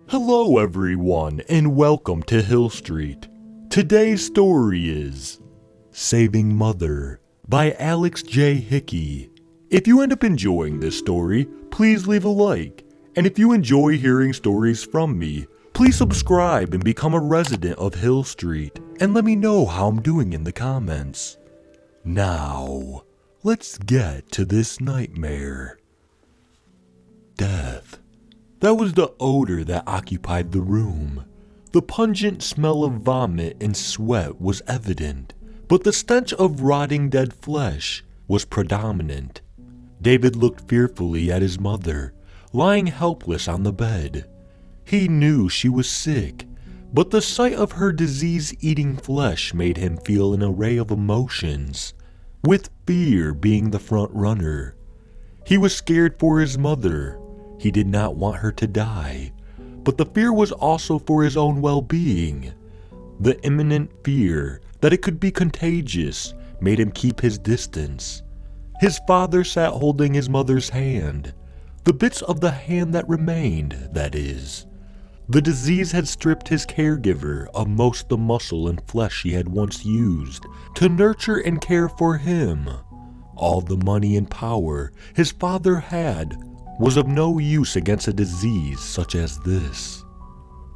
Hello everyone and welcome to Hill Street. Today's story is Saving Mother by Alex J. Hickey. If you end up enjoying this story, please leave a like. And if you enjoy hearing stories from me, please subscribe and become a resident of Hill Street and let me know how I'm doing in the comments. Now, let's get to this nightmare. Death. That was the odor that occupied the room. The pungent smell of vomit and sweat was evident, but the stench of rotting dead flesh was predominant. David looked fearfully at his mother, lying helpless on the bed. He knew she was sick, but the sight of her disease-eating flesh made him feel an array of emotions, with fear being the front runner. He was scared for his mother. He did not want her to die, but the fear was also for his own well-being. The imminent fear that it could be contagious made him keep his distance. His father sat holding his mother's hand, the bits of the hand that remained, that is. The disease had stripped his caregiver of most of the muscle and flesh he had once used to nurture and care for him. All the money and power his father had was of no use against a disease such as this.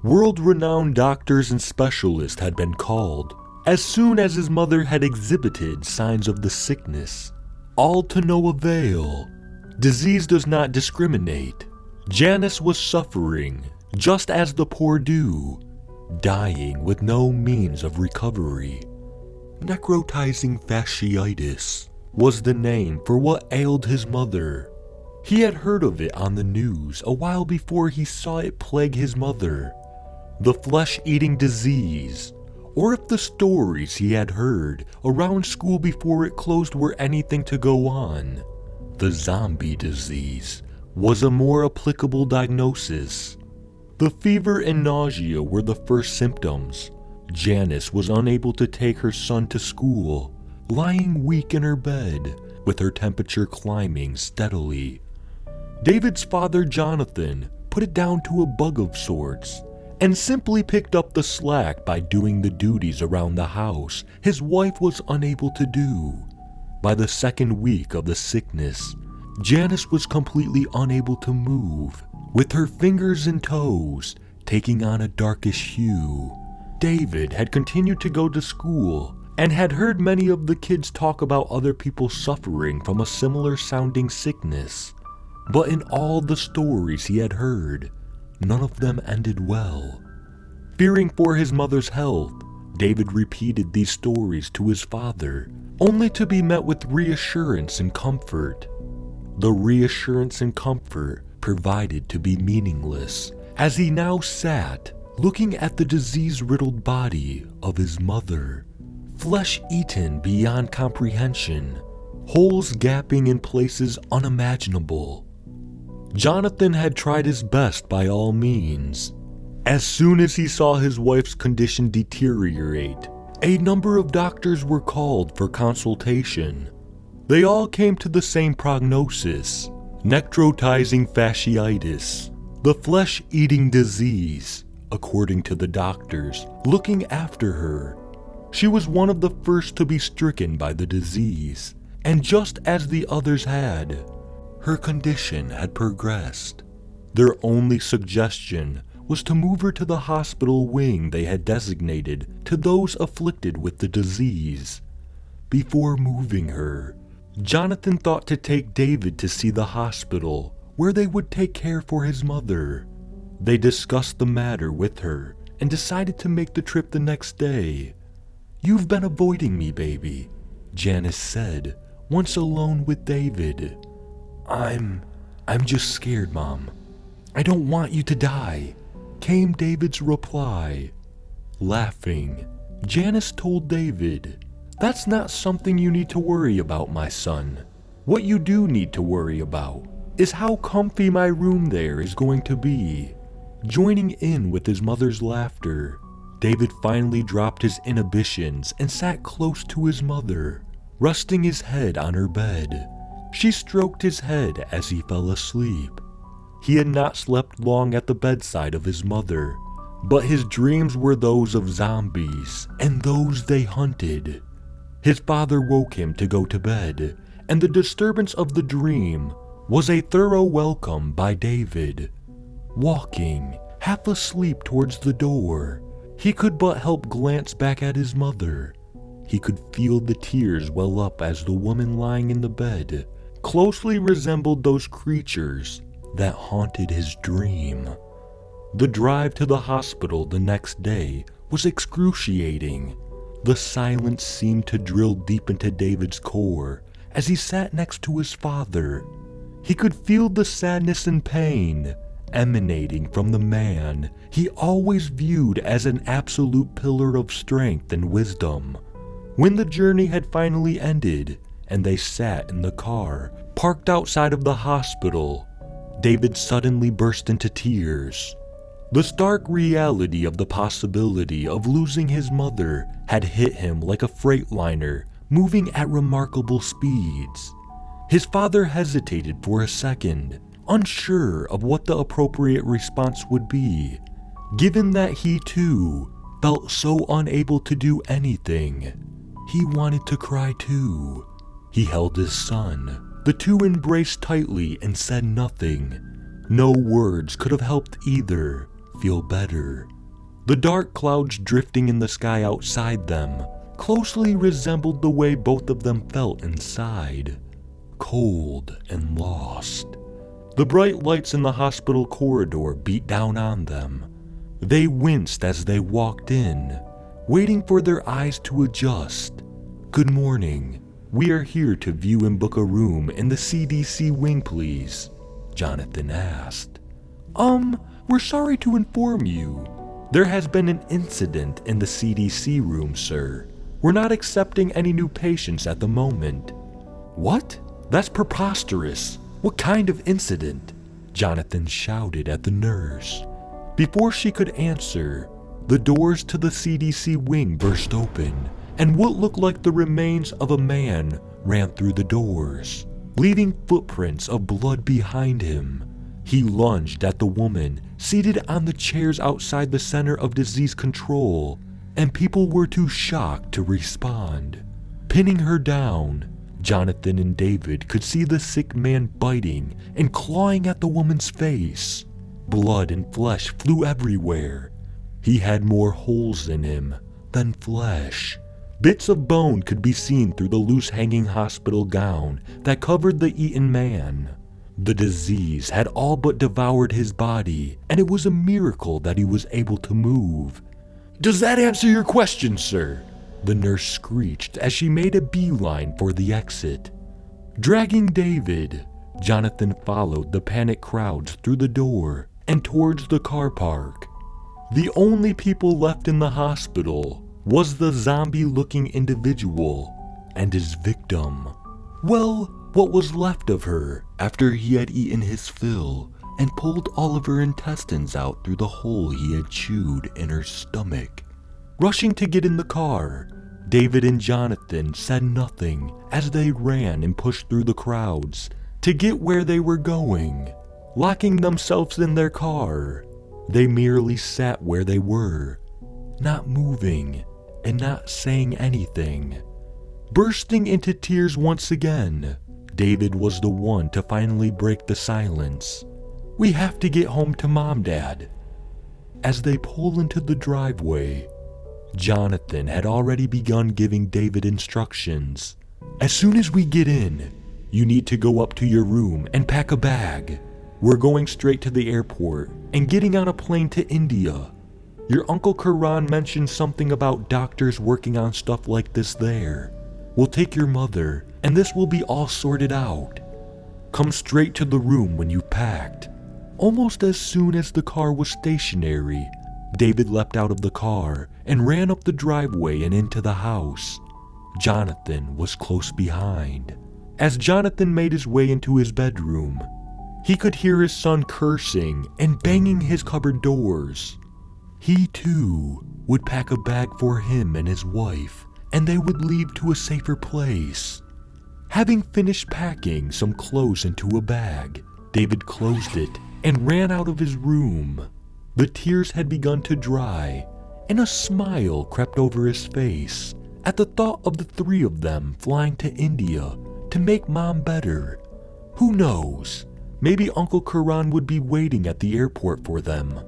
World-renowned doctors and specialists had been called as soon as his mother had exhibited signs of the sickness, all to no avail. Disease does not discriminate. Janice was suffering just as the poor do, dying with no means of recovery. Necrotizing fasciitis was the name for what ailed his mother. He had heard of it on the news a while before he saw it plague his mother. The flesh-eating disease, or if the stories he had heard around school before it closed were anything to go on, the zombie disease was a more applicable diagnosis. The fever and nausea were the first symptoms. Janice was unable to take her son to school, lying weak in her bed, with her temperature climbing steadily. David's father, Jonathan, put it down to a bug of sorts, and simply picked up the slack by doing the duties around the house his wife was unable to do. By the second week of the sickness, Janice was completely unable to move, with her fingers and toes taking on a darkish hue. David had continued to go to school and had heard many of the kids talk about other people suffering from a similar sounding sickness. But in all the stories he had heard, none of them ended well. Fearing for his mother's health, David repeated these stories to his father, only to be met with reassurance and comfort. The reassurance and comfort provided to be meaningless, as he now sat, looking at the disease-riddled body of his mother, flesh eaten beyond comprehension, holes gaping in places unimaginable. Jonathan had tried his best by all means. As soon as he saw his wife's condition deteriorate, a number of doctors were called for consultation. They all came to the same prognosis: necrotizing fasciitis, the flesh-eating disease, according to the doctors looking after her. She was one of the first to be stricken by the disease, and just as the others had, her condition had progressed. Their only suggestion was to move her to the hospital wing they had designated to those afflicted with the disease. Before moving her, Jonathan thought to take David to see the hospital where they would take care for his mother. They discussed the matter with her and decided to make the trip the next day. "You've been avoiding me, baby," Janice said, once alone with David. I'm just scared, Mom. I don't want you to die," came David's reply. Laughing, Janice told David, "That's not something you need to worry about, my son. What you do need to worry about is how comfy my room there is going to be." Joining in with his mother's laughter, David finally dropped his inhibitions and sat close to his mother, resting his head on her bed. She stroked his head as he fell asleep. He had not slept long at the bedside of his mother, but his dreams were those of zombies and those they hunted. His father woke him to go to bed, and the disturbance of the dream was a thorough welcome by David. Walking, half asleep towards the door, he could but help glance back at his mother. He could feel the tears well up as the woman lying in the bed closely resembled those creatures that haunted his dream. The drive to the hospital the next day was excruciating. The silence seemed to drill deep into David's core as he sat next to his father. He could feel the sadness and pain emanating from the man he always viewed as an absolute pillar of strength and wisdom. When the journey had finally ended and they sat in the car parked outside of the hospital, David suddenly burst into tears. The stark reality of the possibility of losing his mother had hit him like a freightliner moving at remarkable speeds. His father hesitated for a second, unsure of what the appropriate response would be, given that he too felt so unable to do anything. He wanted to cry too. He held his son. The two embraced tightly and said nothing. No words could have helped either feel better. The dark clouds drifting in the sky outside them closely resembled the way both of them felt inside, cold and lost. The bright lights in the hospital corridor beat down on them. They winced as they walked in, waiting for their eyes to adjust. "Good morning. We are here to view and book a room in the CDC wing, please," Jonathan asked. We're sorry to inform you. There has been an incident in the CDC room, sir. We're not accepting any new patients at the moment." "What? That's preposterous. What kind of incident?" Jonathan shouted at the nurse. Before she could answer, the doors to the CDC wing burst open, and what looked like the remains of a man ran through the doors, leaving footprints of blood behind him. He lunged at the woman seated on the chairs outside the Center of Disease Control, and people were too shocked to respond. Pinning her down, Jonathan and David could see the sick man biting and clawing at the woman's face. Blood and flesh flew everywhere. He had more holes in him than flesh. Bits of bone could be seen through the loose hanging hospital gown that covered the eaten man. The disease had all but devoured his body, and it was a miracle that he was able to move. "Does that answer your question, sir?" the nurse screeched as she made a beeline for the exit. Dragging David, Jonathan followed the panicked crowds through the door and towards the car park. The only people left in the hospital was the zombie-looking individual and his victim. Well, what was left of her after he had eaten his fill and pulled all of her intestines out through the hole he had chewed in her stomach. Rushing to get in the car, David and Jonathan said nothing as they ran and pushed through the crowds to get where they were going. Locking themselves in their car, they merely sat where they were, not moving and not saying anything. Bursting into tears once again, David was the one to finally break the silence. "We have to get home to Mom, Dad." As they pull into the driveway, Jonathan had already begun giving David instructions. "As soon as we get in, you need to go up to your room and pack a bag. We're going straight to the airport and getting on a plane to India. Your Uncle Karan mentioned something about doctors working on stuff like this there. We'll take your mother, and this will be all sorted out. Come straight to the room when you've packed." Almost as soon as the car was stationary, David leapt out of the car and ran up the driveway and into the house. Jonathan was close behind. As Jonathan made his way into his bedroom, he could hear his son cursing and banging his cupboard doors. He too would pack a bag for him and his wife, and they would leave to a safer place. Having finished packing some clothes into a bag, David closed it and ran out of his room. The tears had begun to dry, and a smile crept over his face at the thought of the three of them flying to India to make Mom better. Who knows? Maybe Uncle Karan would be waiting at the airport for them.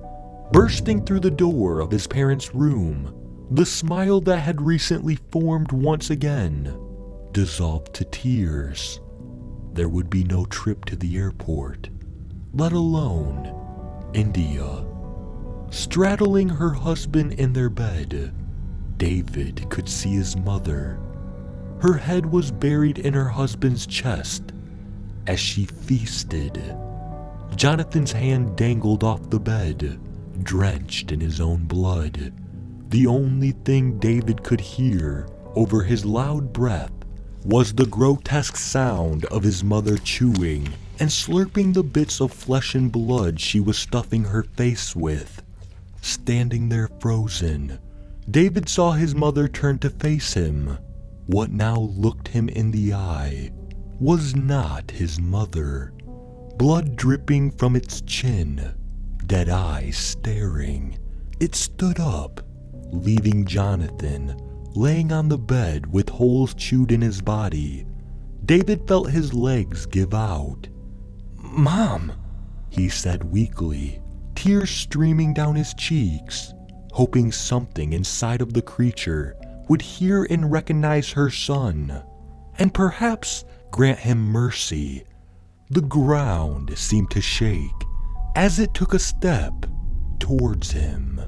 Bursting through the door of his parents' room, the smile that had recently formed once again dissolved to tears. There would be no trip to the airport, let alone India. Straddling her husband in their bed, David could see his mother. Her head was buried in her husband's chest as she feasted. Jonathan's hand dangled off the bed, drenched in his own blood. The only thing David could hear over his loud breath was the grotesque sound of his mother chewing and slurping the bits of flesh and blood she was stuffing her face with. Standing there frozen, David saw his mother turn to face him. What now looked him in the eye was not his mother. Blood dripping from its chin, dead eyes staring. It stood up, leaving Jonathan laying on the bed with holes chewed in his body. David felt his legs give out. "Mom," he said weakly, tears streaming down his cheeks, hoping something inside of the creature would hear and recognize her son, and perhaps grant him mercy. The ground seemed to shake as it took a step towards him.